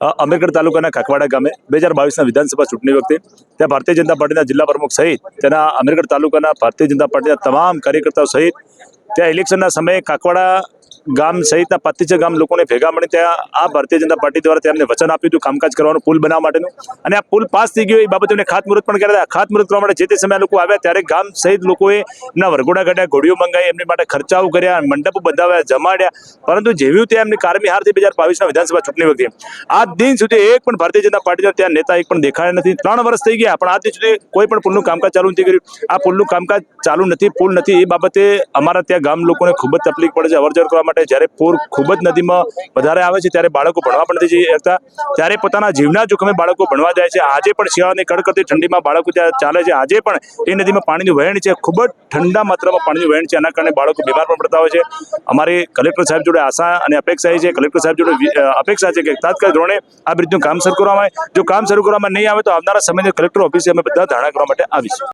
અમીરગઢ તાલુકાના કાકવાડા ગામે 2022ના વિધાનસભા ચૂંટણી વખતે ત્યાં ભારતીય જનતા પાર્ટીના જિલ્લા પ્રમુખ સહિત તેના અમીરગઢ તાલુકાના ભારતીય જનતા પાર્ટીના તમામ કાર્યકર્તાઓ સહિત ત્યાં ઇલેક્શનના સમયે કાકવાડા ગામ સહિતના 25 ગામ લોકોને ભેગા મળી ત્યાં આ ભારતીય જનતા પાર્ટી દ્વારા તેમને વચન આપ્યું હતું કામકાજ કરવાનું, પુલ બનાવવા માટેનું, અને આ પુલ પાસ થઈ ગયો એ બાબતે એમને ખાતમુહૂર્ત પણ કર્યા હતા. ખાતમુહૂર્ત કરવા માટે જે તે સમયે લોકો આવ્યા ત્યારે ગામ સહિત લોકોએ એમના વરઘોડા કાઢ્યા, ઘોડીઓ મંગાવી, એમની માટે ખર્ચાઓ કર્યા, મંડપો બંધાવ્યા, જમાડ્યા, પરંતુ જેવી ત્યાં એમની કારમી હાર થઈ 2022ના વિધાનસભા ચૂંટણી વખતે આજ દિન સુધી એક પણ ભારતીય જનતા પાર્ટીના ત્યાં નેતા એક પણ દેખાયા નથી. 3 વર્ષ થઈ ગયા પણ આજ દિન સુધી કોઈ પણ પુલનું કામકાજ ચાલુ નથી કર્યું. આ પુલનું કામકાજ ચાલુ નથી, પુલ નથી, એ બાબતે અમારા ત્યાં ગામ લોકોને ખૂબ જ તકલીફ પડે છે અવરજવર કરવા માટે. જ્યારે પૂર ખૂબ જ નદીમાં વધારે આવે છે ત્યારે બાળકો ભણવા પણ નથી જઈ શકતા, ત્યારે પોતાના જીવના જોખમે બાળકો ભણવા જાય છે. આજે પણ શિયાળાની કડકડતી ઠંડીમાં બાળકો ત્યાં ચાલે છે. આજે પણ એ નદીમાં પાણીનું વહેણ છે, ખૂબ જ ઠંડા માત્રામાં પાણીનું વહેણ છે. એના કારણે બાળકો બીમાર પણ પડતા હોય છે. અમારી કલેક્ટર સાહેબ જોડે આશા અને અપેક્ષા છે, કલેક્ટર સાહેબ જોડે અપેક્ષા છે કે તાત્કાલિક ધોરણે આ બ્રિજનું કામ શરૂ કરવામાં આવે. જો કામ શરૂ કરવામાં નહીં આવે તો આવનારા સમયની કલેક્ટર ઓફિસે અમે બધા ધારણા કરવા માટે આવીશું.